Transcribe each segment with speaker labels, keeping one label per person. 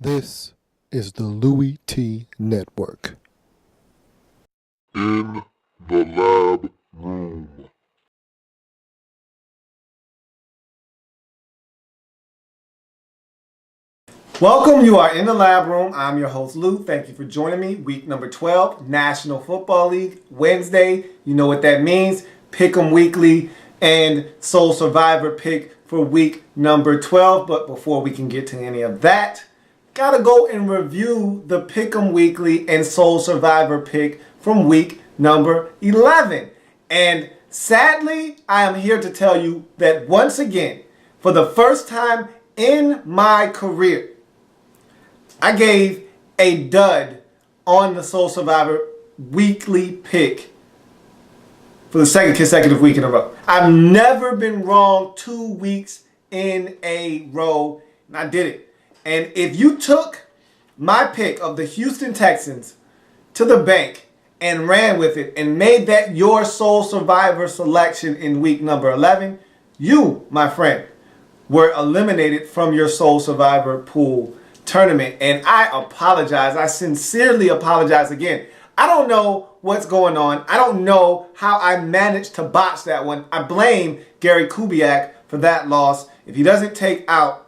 Speaker 1: This is the Louie T Network.
Speaker 2: In the lab room.
Speaker 3: Welcome, you are in the lab room. I'm your host, Lou. Thank you for joining me. Week number 12, National Football League, Wednesday. You know what that means. Pick'em Weekly and Soul Survivor pick for week number 12. But before we can get to any of that, gotta go and review the Pick'em Weekly and Soul Survivor pick from week number 11. And sadly, I am here to tell you that once again, for the first time in my career, I gave a dud on the Soul Survivor weekly pick for the second consecutive week in a row. I've never been wrong 2 weeks in a row, and I did it. And if you took my pick of the Houston Texans to the bank and ran with it and made that your Soul Survivor selection in week number 11, you, my friend, were eliminated from your Soul Survivor pool tournament. And I apologize. I sincerely apologize again. I don't know what's going on. I don't know how I managed to botch that one. I blame Gary Kubiak for that loss. If he doesn't take out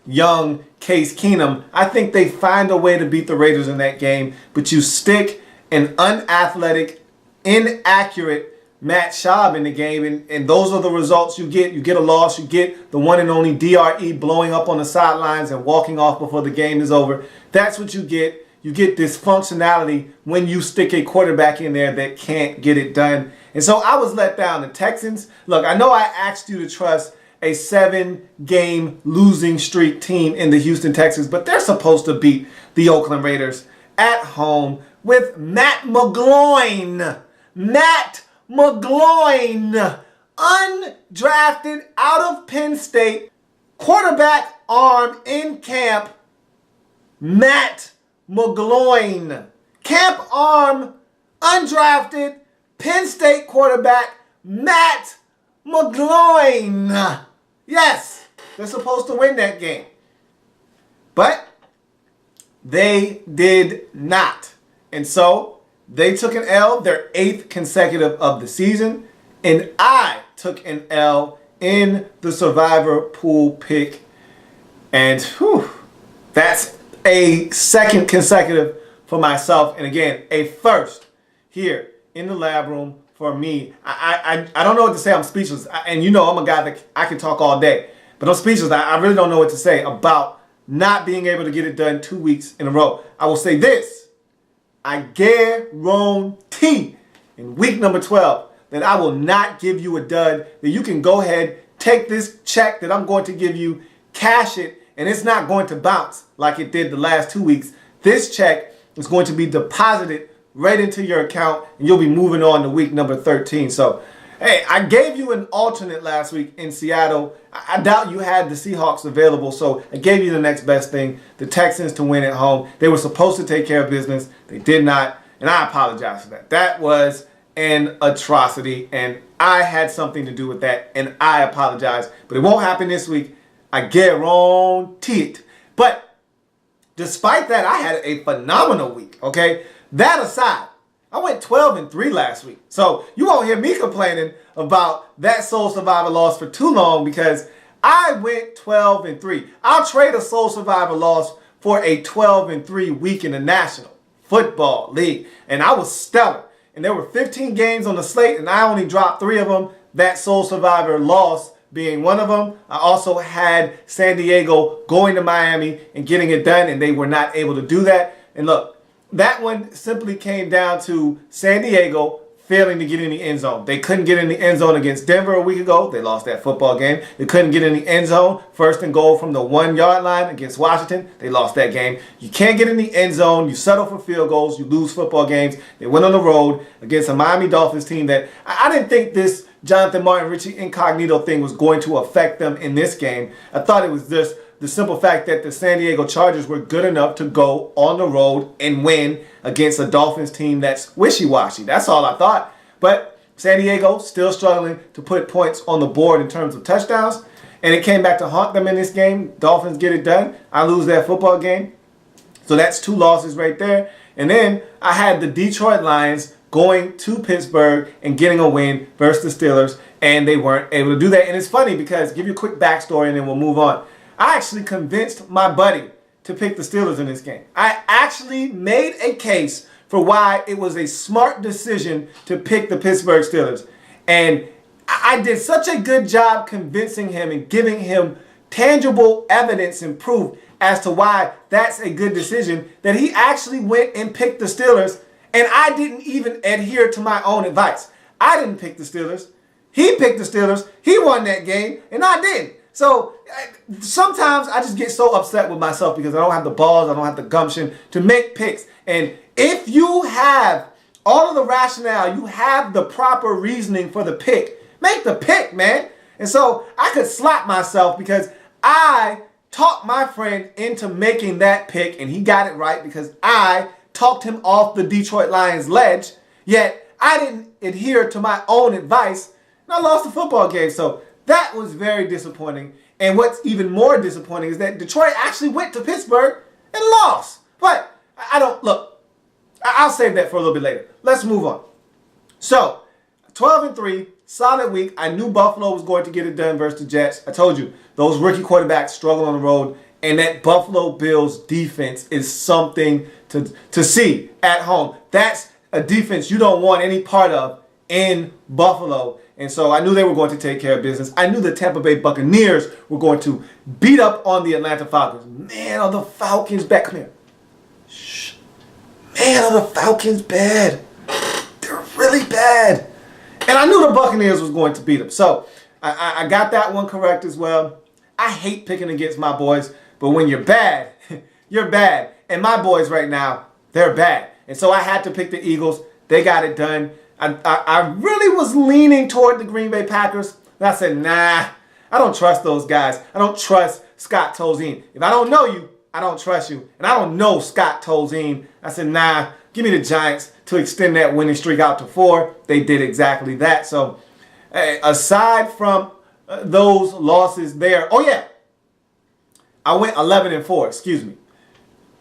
Speaker 3: young Case Keenum, I think they find a way to beat the Raiders in that game. But you stick an unathletic, inaccurate Matt Schaub in the game, and those are the results you get. You get a loss. You get the one and only DRE blowing up on the sidelines and walking off before the game is over. That's what you get. You get dysfunctionality when you stick a quarterback in there that can't get it done. And so I was let down. The Texans, look, I know I asked you to trust a 7-game losing streak team in the Houston Texans, but they're supposed to beat the Oakland Raiders at home with Matt McGloin. Matt McGloin, undrafted out of Penn State, quarterback arm in camp, Matt McGloin. Camp arm, undrafted, Penn State quarterback, Matt McGloin. Yes, they're supposed to win that game. But they did not. And so they took an L, their 8th consecutive of the season, and I took an L in the Survivor pool pick. And that's a 2nd consecutive for myself. And again, a first here in the lab room for me. I don't know what to say. I'm speechless. And you know I'm a guy that I can talk all day. But I'm speechless. I really don't know what to say about not being able to get it done 2 weeks in a row. I will say this. I guarantee in week number 12 that I will not give you a dud, that you can go ahead, take this check that I'm going to give you, cash it, and it's not going to bounce like it did the last 2 weeks. This check is going to be deposited right into your account, and you'll be moving on to week number 13. So, hey, I gave you an alternate last week in Seattle. I doubt you had the Seahawks available, so I gave you the next best thing, the Texans to win at home. They were supposed to take care of business. They did not, and I apologize for that. That was an atrocity, and I had something to do with that, and I apologize. But it won't happen this week. I guarantee it. But despite that, I had a phenomenal week, okay? That aside, I went 12-3 last week. So you won't hear me complaining about that Soul Survivor loss for too long because I went 12-3. I'll trade a Soul Survivor loss for a 12-3 week in the National Football League. And I was stellar. And there were 15 games on the slate and I only dropped 3 of them. That Soul Survivor loss being one of them. I also had San Diego going to Miami and getting it done, and they were not able to do that. And look, that one simply came down to San Diego failing to get in the end zone. They couldn't get in the end zone against Denver a week ago. They lost that football game. They couldn't get in the end zone. 1st and goal from the 1-yard line against Washington. They lost that game. You can't get in the end zone. You settle for field goals. You lose football games. They went on the road against a Miami Dolphins team that I didn't think this Jonathan Martin, Richie Incognito thing was going to affect them in this game. I thought it was just the simple fact that the San Diego Chargers were good enough to go on the road and win against a Dolphins team that's wishy-washy. That's all I thought. But San Diego still struggling to put points on the board in terms of touchdowns. And it came back to haunt them in this game. Dolphins get it done. I lose that football game. So that's 2 losses right there. And then I had the Detroit Lions going to Pittsburgh and getting a win versus the Steelers, and they weren't able to do that. And it's funny because, give you a quick backstory and then we'll move on. I actually convinced my buddy to pick the Steelers in this game. I actually made a case for why it was a smart decision to pick the Pittsburgh Steelers. And I did such a good job convincing him and giving him tangible evidence and proof as to why that's a good decision that he actually went and picked the Steelers, and I didn't even adhere to my own advice. I didn't pick the Steelers. He picked the Steelers. He won that game, and I didn't. So sometimes I just get so upset with myself because I don't have the balls, I don't have the gumption to make picks. And if you have all of the rationale, you have the proper reasoning for the pick, make the pick, man. And so I could slap myself because I talked my friend into making that pick, and he got it right because I talked him off the Detroit Lions ledge, yet I didn't adhere to my own advice, and I lost the football game. So that was very disappointing. And what's even more disappointing is that Detroit actually went to Pittsburgh and lost. But I don't, look, I'll save that for a little bit later. Let's move on. So 12-3, solid week. I knew Buffalo was going to get it done versus the Jets. I told you, those rookie quarterbacks struggle on the road, and that Buffalo Bills defense is something to see at home. That's a defense you don't want any part of in Buffalo. And so I knew they were going to take care of business. I knew the Tampa Bay Buccaneers were going to beat up on the Atlanta Falcons. Man, are the Falcons bad? Come here. Shh. Man, are the Falcons bad? They're really bad. And I knew the Buccaneers was going to beat them. So I got that one correct as well. I hate picking against my boys, but when you're bad, you're bad. And my boys right now, they're bad. And so I had to pick the Eagles. They got it done. I really was leaning toward the Green Bay Packers. And I said, nah, I don't trust those guys. I don't trust Scott Tolzien. If I don't know you, I don't trust you. And I don't know Scott Tolzien. I said, nah, give me the Giants to extend that winning streak out to 4. They did exactly that. So aside from those losses there, oh yeah, I went 11-4, excuse me.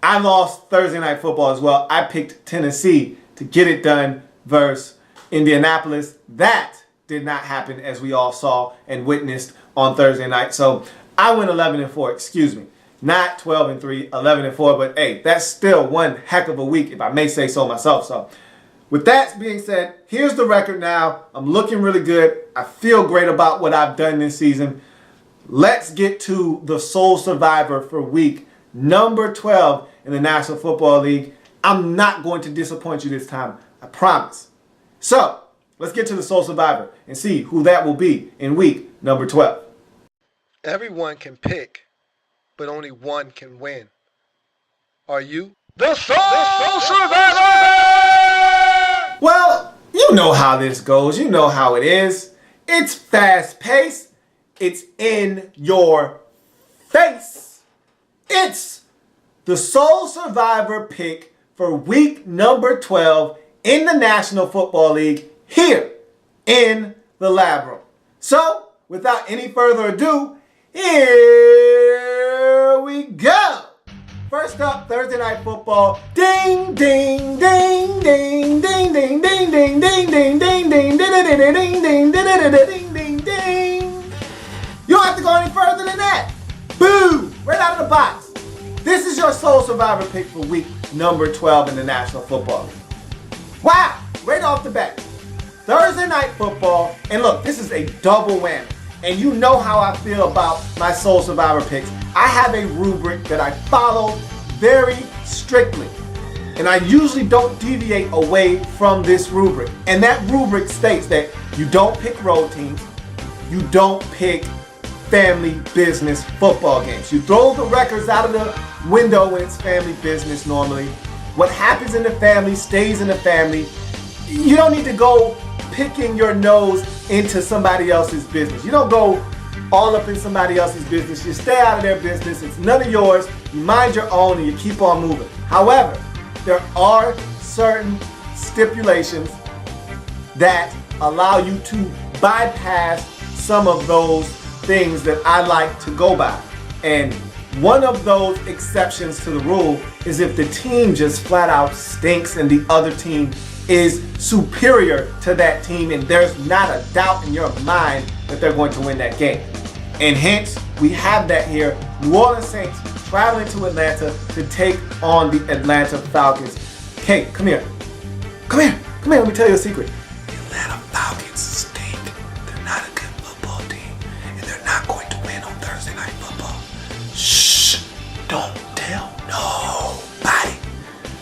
Speaker 3: I lost Thursday Night Football as well. I picked Tennessee to get it done versus Indianapolis. That did not happen, as we all saw and witnessed on Thursday night. So I went 11-4, excuse me. Not 12-3, 11-4, but hey, that's still one heck of a week, if I may say so myself. So with that being said, here's the record now. I'm looking really good. I feel great about what I've done this season. Let's get to the sole survivor for week number 12 in the National Football League. I'm not going to disappoint you this time, I promise. So let's get to the sole survivor and see who that will be in week number 12.
Speaker 1: Everyone can pick, but only one can win. Are you
Speaker 2: The Soul Survivor!
Speaker 3: Well, you know how this goes. You know how it is. It's fast-paced. It's in your face. It's the sole survivor pick for week number 12 in the National Football League here in the Lab Room. So, without any further ado, here we go. First up, Thursday Night Football. Ding, ding, ding, ding, ding, ding, ding, ding, ding, ding, ding, ding, ding, ding, ding, ding, ding, ding, ding. You don't have to go any further than that. Boom! Right out of the box. This is your sole survivor pick for week number 12 in the National Football League. Wow! Right off the bat. Thursday Night Football. And look, this is a double whammy. And you know how I feel about my sole survivor picks. I have a rubric that I follow very strictly. And I usually don't deviate away from this rubric. And that rubric states that you don't pick road teams. You don't pick family business football games. You throw the records out of the window when it's family business normally. What happens in the family stays in the family. You don't need to go picking your nose into somebody else's business. You don't go all up in somebody else's business. You stay out of their business. It's none of yours. You mind your own and you keep on moving. However, there are certain stipulations that allow you to bypass some of those things that I like to go by. And one of those exceptions to the rule is if the team just flat out stinks and the other team is superior to that team and there's not a doubt in your mind that they're going to win that game. And hence, we have that here. New Orleans Saints traveling to Atlanta to take on the Atlanta Falcons. Kate, come here. Come here. Come here, let me tell you a secret. The Atlanta Falcons stink. They're not a good football team. And they're not going to win on Thursday Night Football. Shh. Don't tell nobody.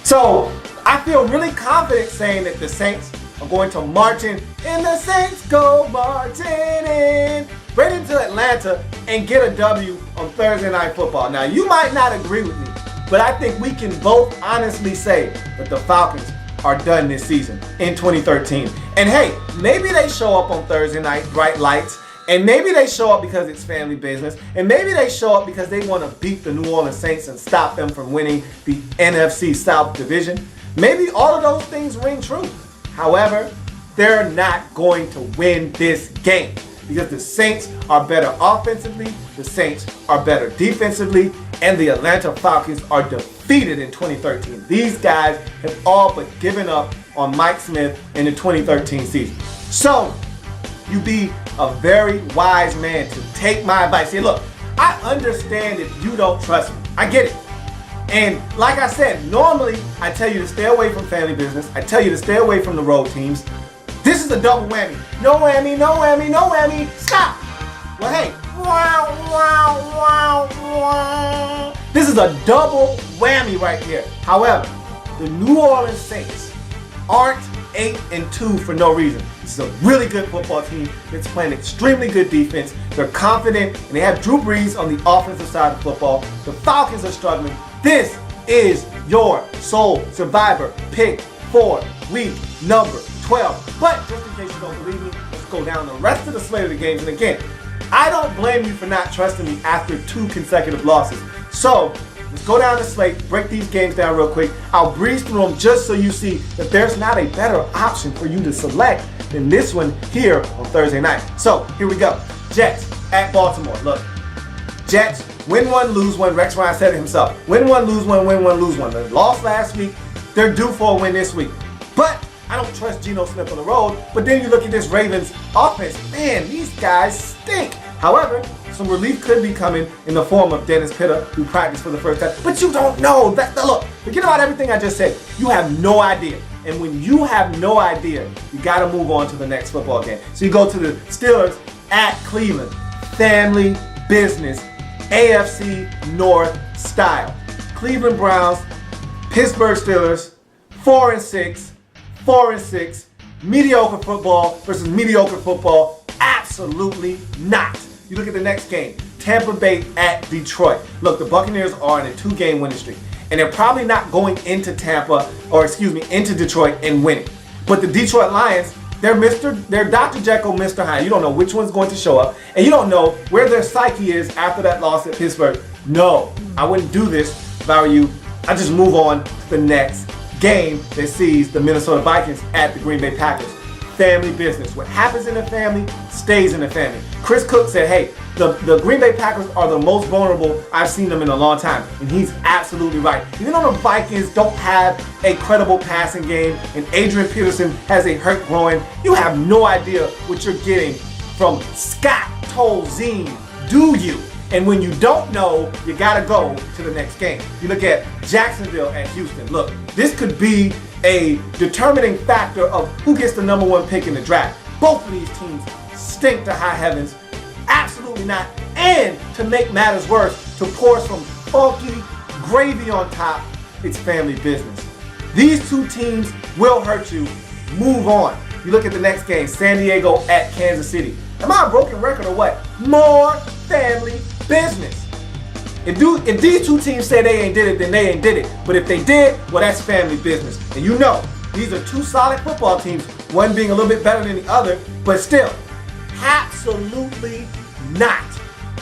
Speaker 3: So, I feel really confident saying that the Saints are going to march in. And the Saints go marching in. Right into Atlanta and get a W on Thursday Night Football. Now, you might not agree with me, but I think we can both honestly say that the Falcons are done this season in 2013. And hey, maybe they show up on Thursday night, bright lights, and maybe they show up because it's family business, and maybe they show up because they want to beat the New Orleans Saints and stop them from winning the NFC South Division. Maybe all of those things ring true. However, they're not going to win this game because the Saints are better offensively, the Saints are better defensively, and the Atlanta Falcons are defeated in 2013. These guys have all but given up on Mike Smith in the 2013 season. So, you be a very wise man to take my advice. See, look, I understand if you don't trust me. I get it. And like I said, normally I tell you to stay away from family business. I tell you to stay away from the road teams. This is a double whammy. No whammy, no whammy, no whammy. Stop. Well, hey. This is a double whammy right here. However, the New Orleans Saints aren't 8-2 for no reason. This is a really good football team that's playing extremely good defense. They're confident, and they have Drew Brees on the offensive side of football. The Falcons are struggling. This is your sole survivor pick for week number 12. But just in case you don't believe me, let's go down the rest of the slate of the games. And again, I don't blame you for not trusting me after 2 consecutive losses. So, let's go down the slate, break these games down real quick. I'll breeze through them just so you see that there's not a better option for you to select than this one here on Thursday night. So, here we go. Jets at Baltimore. Look, Jets, win one, lose one. Rex Ryan said it himself. Win one, lose one, win one, lose one. They lost last week. They're due for a win this week. But I don't trust Geno Smith on the road. But then you look at this Ravens offense. Man, these guys stink. However, some relief could be coming in the form of Dennis Pitta, who practiced for the first time. But you don't know. Look, forget about everything I just said. You have no idea. And when you have no idea, you got to move on to the next football game. So you go to the Steelers at Cleveland. Family business. AFC North style. Cleveland Browns, Pittsburgh Steelers, 4-6, 4-6. Mediocre football versus mediocre football. Absolutely not. You look at the next game, Tampa Bay at Detroit. Look, the Buccaneers are in a 2-game winning streak, and they're probably not going into into Detroit and winning. But the Detroit Lions, they're Dr. Jekyll, Mr. Hyde. You don't know which one's going to show up, and you don't know where their psyche is after that loss at Pittsburgh. No, I wouldn't do this if I were you. I just move on to the next game that sees the Minnesota Vikings at the Green Bay Packers. Family business. What happens in the family stays in the family. Chris Cook said, hey, the Green Bay Packers are the most vulnerable I've seen them in a long time. And he's absolutely right. Even though the Vikings don't have a credible passing game and Adrian Peterson has a hurt groin, you have no idea what you're getting from Scott Tolzien, do you? And when you don't know, you got to go to the next game. You look at Jacksonville at Houston. Look, this could be a determining factor of who gets the number 1 pick in the draft. Both of these teams stink to high heavens. Absolutely not. And to make matters worse, to pour some funky gravy on top, it's family business. These 2 teams will hurt you. Move on. You look at the next game, San Diego at Kansas City. Am I a broken record or what? More family business. If these 2 teams say they ain't did it, then they ain't did it. But if they did, well, that's family business. And you know, these are 2 solid football teams, one being a little bit better than the other, but still, absolutely not.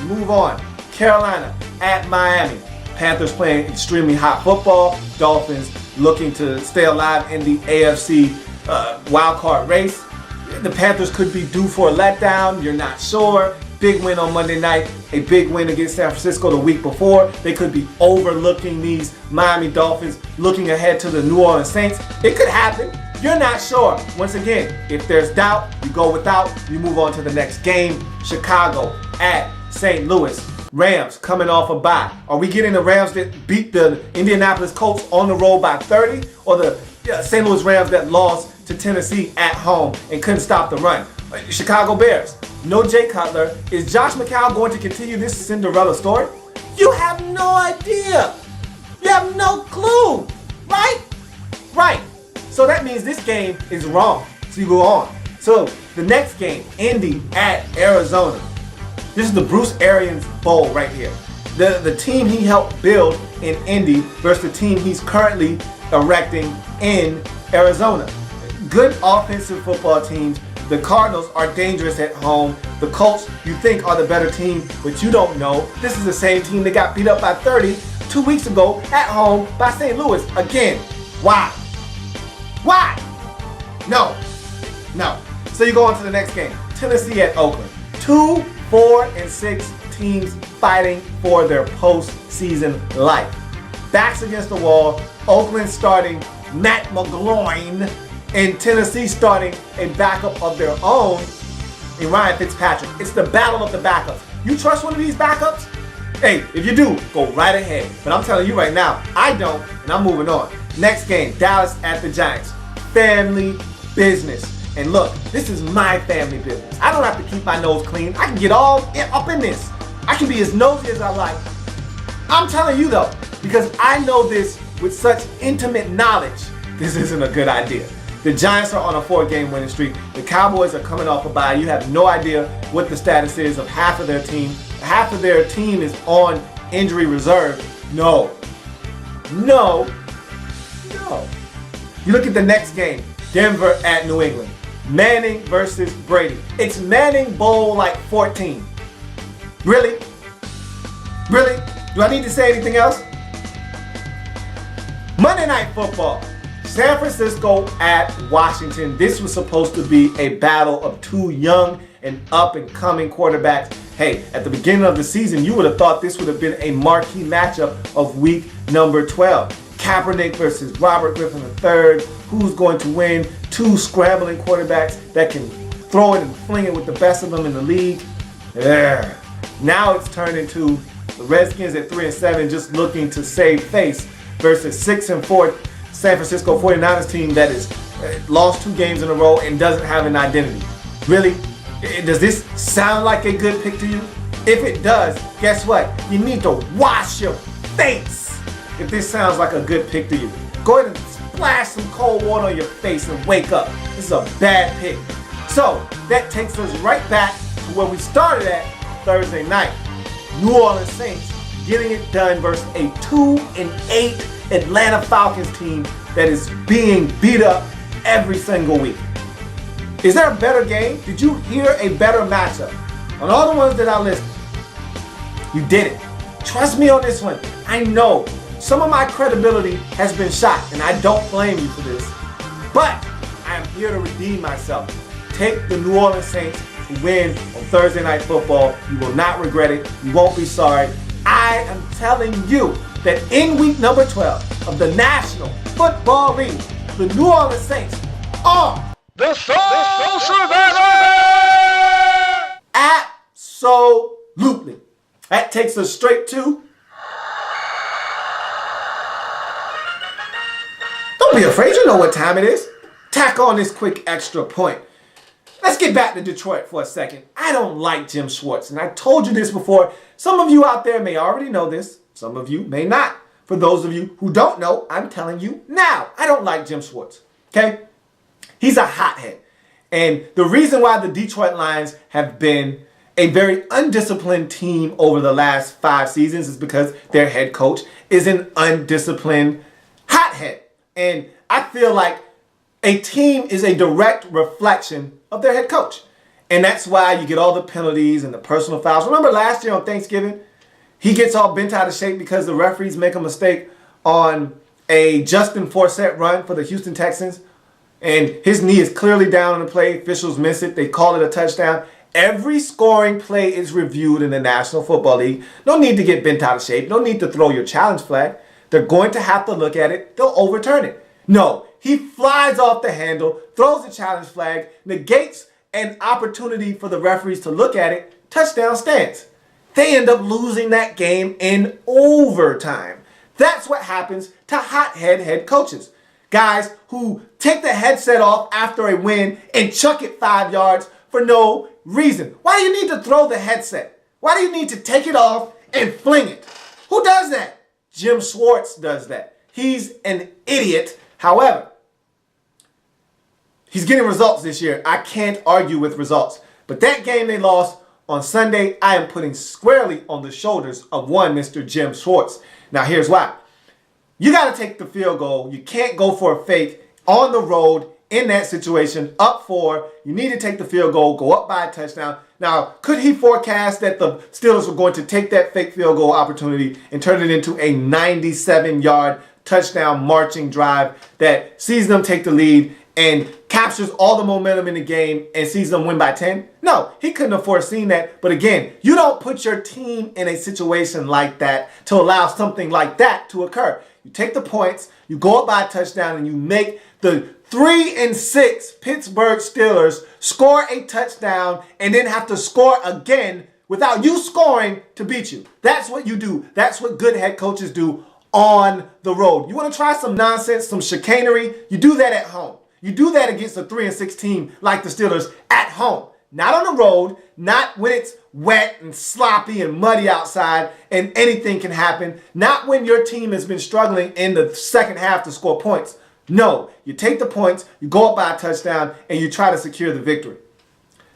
Speaker 3: Move on. Carolina at Miami. Panthers playing extremely hot football. Dolphins looking to stay alive in the AFC wild card race. The Panthers could be due for a letdown. You're not sure. big win on Monday night, a big win against San Francisco the week before. They could be overlooking these Miami Dolphins, looking ahead to the New Orleans Saints. It could happen. You're not sure. Once again, if there's doubt, you go without, you move on to the next game. Chicago at St. Louis. Rams coming off a bye. Are we getting the Rams that beat the Indianapolis Colts on the road by 30? Or the St. Louis Rams that lost to Tennessee at home and couldn't stop the run? Chicago Bears. No Jay Cutler. Is Josh McCown going to continue this Cinderella story? You have no idea. You have no clue. Right? Right. So that means this game is wrong. So you go on. So the next game, Indy at Arizona. This is the Bruce Arians Bowl right here. The team he helped build in Indy versus the team he's currently erecting in Arizona. Good offensive football teams. The Cardinals are dangerous at home. The Colts, you think, are the better team, but you don't know. This is the same team that got beat up by 30 2 weeks ago at home by St. Louis. Again, why? Why? No. No. So you go on to the next game. Tennessee at Oakland. 2, 4, and 6 teams fighting for their postseason life. Backs against the wall. Oakland starting Matt McGloin, and Tennessee starting a backup of their own in Ryan Fitzpatrick. It's the battle of the backups. You trust one of these backups? Hey, if you do, go right ahead. But I'm telling you right now, I don't, and I'm moving on. Next game, Dallas at the Giants. Family business. And look, this is my family business. I don't have to keep my nose clean. I can get all up in this. I can be as nosy as I like. I'm telling you though, because I know this with such intimate knowledge, this isn't a good idea. The Giants are on a 4-game winning streak. The Cowboys are coming off a bye. You have no idea what the status is of half of their team. Half of their team is on injury reserve. No. No. No. You look at the next game, Denver at New England. Manning versus Brady. It's Manning Bowl like 14. Really? Really? Do I need to say anything else? Monday Night Football. San Francisco at Washington. This was supposed to be a battle of two young and up-and-coming quarterbacks. Hey, at the beginning of the season, you would have thought this would have been a marquee matchup of week number 12. Kaepernick versus Robert Griffin III. Who's going to win? Two scrambling quarterbacks that can throw it and fling it with the best of them in the league. Yeah. Now it's turned into the Redskins at 3-7 just looking to save face versus 6-4 San Francisco 49ers team that has lost 2 games in a row and doesn't have an identity. Really? Does this sound like a good pick to you? If it does, guess what? You need to wash your face if this sounds like a good pick to you. Go ahead and splash some cold water on your face and wake up. This is a bad pick. So that takes us right back to where we started at Thursday night. New Orleans Saints getting it done versus a 2-8 Atlanta Falcons team that is being beat up every single week. Is there a better game? Did you hear a better matchup? On all the ones that I listed, you didn't. Trust me on this one. I know some of my credibility has been shot, and I don't blame you for this. But I am here to redeem myself. Take the New Orleans Saints to win on Thursday Night Football. You will not regret it. You won't be sorry. I am telling you that in week number 12 of the National Football League, the New Orleans Saints are
Speaker 2: the sole survivor!
Speaker 3: Absolutely. That takes us straight to... Don't be afraid, you know what time it is. Tack on this quick extra point. Let's get back to Detroit for a second. I don't like Jim Schwartz, and I told you this before. Some of you out there may already know this. Some of you may not. For those of you who don't know, I'm telling you now. I don't like Jim Schwartz, okay? He's a hothead. And the reason why the Detroit Lions have been a very undisciplined team over the last 5 seasons is because their head coach is an undisciplined hothead. And I feel like a team is a direct reflection of their head coach. And that's why you get all the penalties and the personal fouls. Remember last year on Thanksgiving? He gets all bent out of shape because the referees make a mistake on a Justin Forsett run for the Houston Texans. And his knee is clearly down on the play. Officials miss it. They call it a touchdown. Every scoring play is reviewed in the National Football League. No need to get bent out of shape. No need to throw your challenge flag. They're going to have to look at it. They'll overturn it. No, he flies off the handle, throws the challenge flag, negates an opportunity for the referees to look at it. Touchdown stands. They end up losing that game in overtime. That's what happens to hothead head coaches. Guys who take the headset off after a win and chuck it 5 yards for no reason. Why do you need to throw the headset? Why do you need to take it off and fling it? Who does that? Jim Schwartz does that. He's an idiot. However, he's getting results this year. I can't argue with results. But that game they lost on Sunday, I am putting squarely on the shoulders of one Mr. Jim Schwartz. Now, here's why. You got to take the field goal. You can't go for a fake on the road in that situation. Up 4. You need to take the field goal, go up by a touchdown. Now, could he forecast that the Steelers were going to take that fake field goal opportunity and turn it into a 97-yard touchdown marching drive that sees them take the lead and captures all the momentum in the game and sees them win by 10? No, he couldn't have foreseen that. But again, you don't put your team in a situation like that to allow something like that to occur. You take the points, you go up by a touchdown, and you make the 3-6 Pittsburgh Steelers score a touchdown and then have to score again without you scoring to beat you. That's what you do. That's what good head coaches do on the road. You want to try some nonsense, some chicanery? You do that at home. You do that against a 3-6 team like the Steelers at home. Not on the road, not when it's wet and sloppy and muddy outside and anything can happen. Not when your team has been struggling in the second half to score points. No, you take the points, you go up by a touchdown, and you try to secure the victory.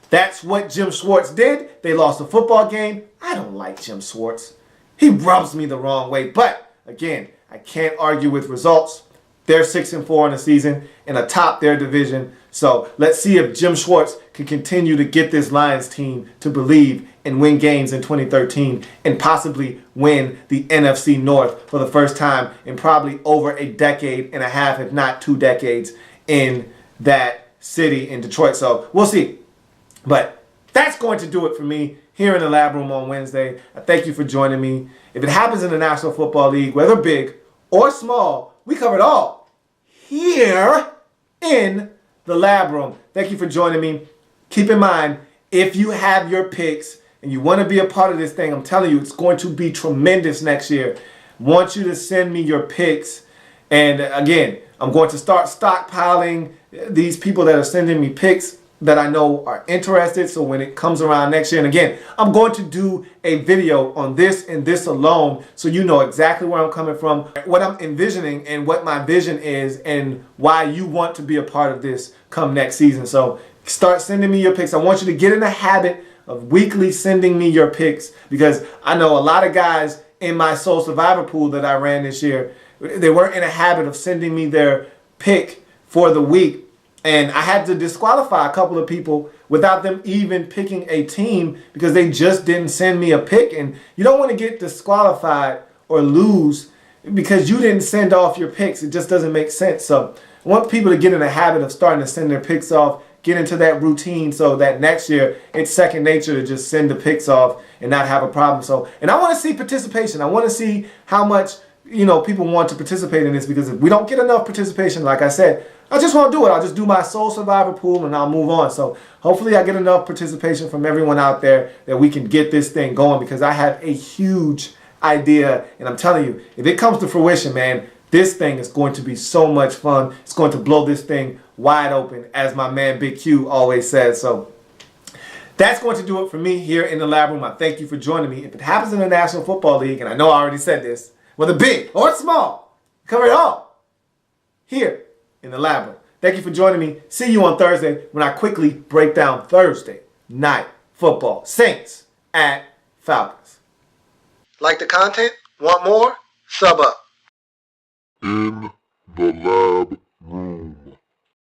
Speaker 3: That's what Jim Schwartz did. They lost the football game. I don't like Jim Schwartz. He rubs me the wrong way. But, again, I can't argue with results. They're 6-4 in the season and atop their division. So let's see if Jim Schwartz can continue to get this Lions team to believe and win games in 2013 and possibly win the NFC North for the first time in probably over a decade and a half, if not 2 decades, in that city in Detroit. So we'll see. But that's going to do it for me here in the Lab Room on Wednesday. I thank you for joining me. If it happens in the National Football League, whether big or small, we cover it all here in the Lab Room. Thank you for joining me. Keep in mind, if you have your picks and you want to be a part of this thing, I'm telling you, it's going to be tremendous next year. I want you to send me your picks. And again, I'm going to start stockpiling these people that are sending me picks that I know are interested. So when it comes around next year, and again, I'm going to do a video on this and this alone so you know exactly where I'm coming from, what I'm envisioning and what my vision is and why you want to be a part of this come next season. So start sending me your picks. I want you to get in the habit of weekly sending me your picks because I know a lot of guys in my Soul Survivor pool that I ran this year, they weren't in a habit of sending me their pick for the week. And I had to disqualify a couple of people without them even picking a team because they just didn't send me a pick. And you don't want to get disqualified or lose because you didn't send off your picks. It just doesn't make sense. So I want people to get in the habit of starting to send their picks off, get into that routine so that next year it's second nature to just send the picks off and not have a problem. So, and I want to see participation. I want to see how much, people want to participate in this because if we don't get enough participation, like I said, I just won't do it. I'll just do my Soul Survivor pool and I'll move on. So hopefully I get enough participation from everyone out there that we can get this thing going because I have a huge idea. And I'm telling you, if it comes to fruition, man, this thing is going to be so much fun. It's going to blow this thing wide open, as my man Big Q always says. So that's going to do it for me here in the Lab Room. I thank you for joining me. If it happens in the National Football League, and I know I already said this, whether big or small, cover it all here in the Lab Room. Thank you for joining me. See you on Thursday when I quickly break down Thursday night football. Saints at Falcons.
Speaker 1: Like the content? Want more? Sub up.
Speaker 2: In the lab.